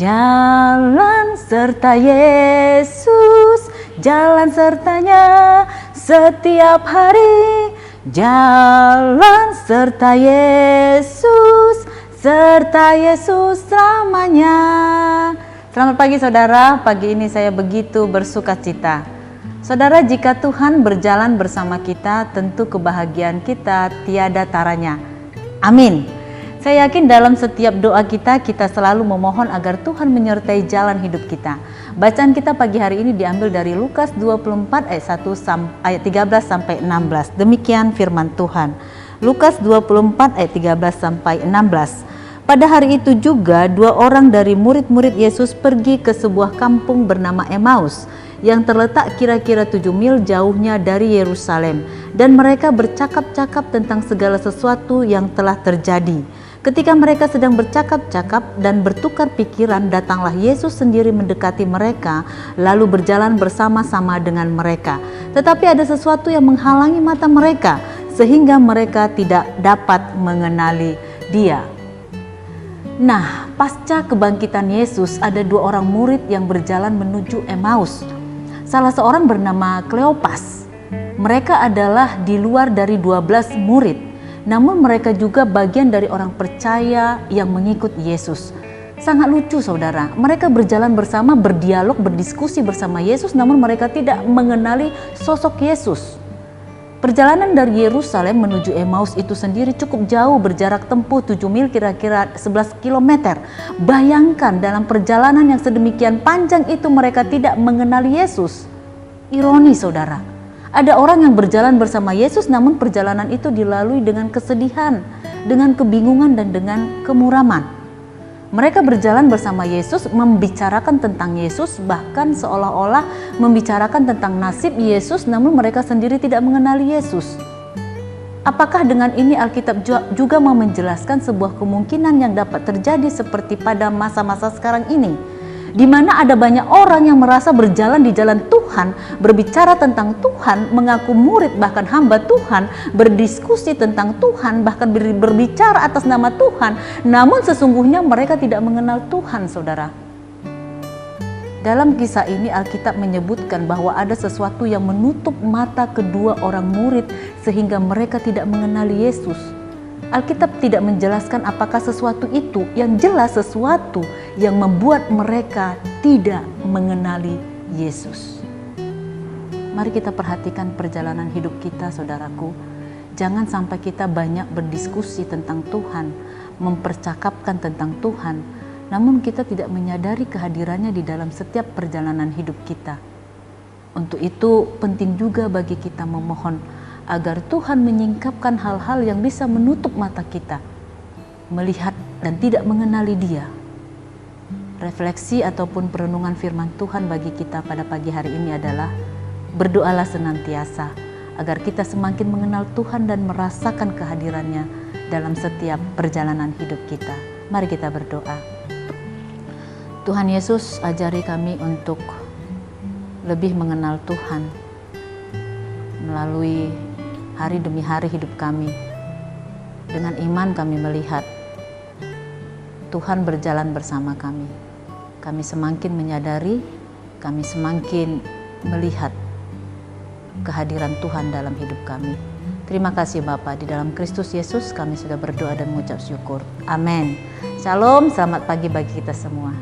Jalan serta Yesus, jalan sertanya setiap hari. Jalan serta Yesus, serta Yesus selamanya. Selamat pagi saudara, pagi ini saya begitu bersuka cita. Saudara, jika Tuhan berjalan bersama kita, tentu kebahagiaan kita tiada taranya. Amin. Saya yakin dalam setiap doa kita selalu memohon agar Tuhan menyertai jalan hidup kita. Bacaan kita pagi hari ini diambil dari Lukas 24 ayat 13 sampai 16. Demikian firman Tuhan. Lukas 24 ayat 13 sampai 16. Pada hari itu juga 2 orang dari murid-murid Yesus pergi ke sebuah kampung bernama Emmaus yang terletak kira-kira 7 mil jauhnya dari Yerusalem, dan mereka bercakap-cakap tentang segala sesuatu yang telah terjadi. Ketika mereka sedang bercakap-cakap dan bertukar pikiran, datanglah Yesus sendiri mendekati mereka, lalu berjalan bersama-sama dengan mereka. Tetapi ada sesuatu yang menghalangi mata mereka, sehingga mereka tidak dapat mengenali Dia. Nah, pasca kebangkitan Yesus, ada 2 orang murid yang berjalan menuju Emmaus. Salah seorang bernama Kleopas. Mereka adalah di luar dari 12 murid, namun mereka juga bagian dari orang percaya yang mengikut Yesus. Sangat lucu saudara, mereka berjalan bersama, berdialog, berdiskusi bersama Yesus, namun mereka tidak mengenali sosok Yesus. Perjalanan dari Yerusalem menuju Emmaus itu sendiri cukup jauh, berjarak tempuh 7 mil, kira-kira 11 km. Bayangkan dalam perjalanan yang sedemikian panjang itu mereka tidak mengenali Yesus. Ironi saudara. Ada orang yang berjalan bersama Yesus, namun perjalanan itu dilalui dengan kesedihan, dengan kebingungan, dan dengan kemuraman. Mereka berjalan bersama Yesus, membicarakan tentang Yesus, bahkan seolah-olah membicarakan tentang nasib Yesus, namun mereka sendiri tidak mengenali Yesus. Apakah dengan ini Alkitab juga mau menjelaskan sebuah kemungkinan yang dapat terjadi seperti pada masa-masa sekarang ini, di mana ada banyak orang yang merasa berjalan di jalan Tuhan, berbicara tentang Tuhan, mengaku murid bahkan hamba Tuhan, berdiskusi tentang Tuhan, bahkan berbicara atas nama Tuhan, namun sesungguhnya mereka tidak mengenal Tuhan, saudara. Dalam kisah ini Alkitab menyebutkan bahwa ada sesuatu yang menutup mata kedua orang murid sehingga mereka tidak mengenali Yesus. Alkitab tidak menjelaskan apakah sesuatu itu, yang jelas sesuatu yang membuat mereka tidak mengenali Yesus. Mari kita perhatikan perjalanan hidup kita, saudaraku. Jangan sampai kita banyak berdiskusi tentang Tuhan, mempercakapkan tentang Tuhan, namun kita tidak menyadari kehadirannya di dalam setiap perjalanan hidup kita. Untuk itu penting juga bagi kita memohon agar Tuhan menyingkapkan hal-hal yang bisa menutup mata kita, melihat dan tidak mengenali Dia. Refleksi ataupun perenungan firman Tuhan bagi kita pada pagi hari ini adalah, berdoalah senantiasa agar kita semakin mengenal Tuhan dan merasakan kehadirannya dalam setiap perjalanan hidup kita. Mari kita berdoa. Tuhan Yesus, ajari kami untuk lebih mengenal Tuhan melalui hari demi hari hidup kami. Dengan iman kami melihat Tuhan berjalan bersama kami. Kami semakin menyadari, kami semakin melihat kehadiran Tuhan dalam hidup kami. Terima kasih Bapa, di dalam Kristus Yesus kami sudah berdoa dan mengucap syukur. Amin. Shalom, selamat pagi bagi kita semua.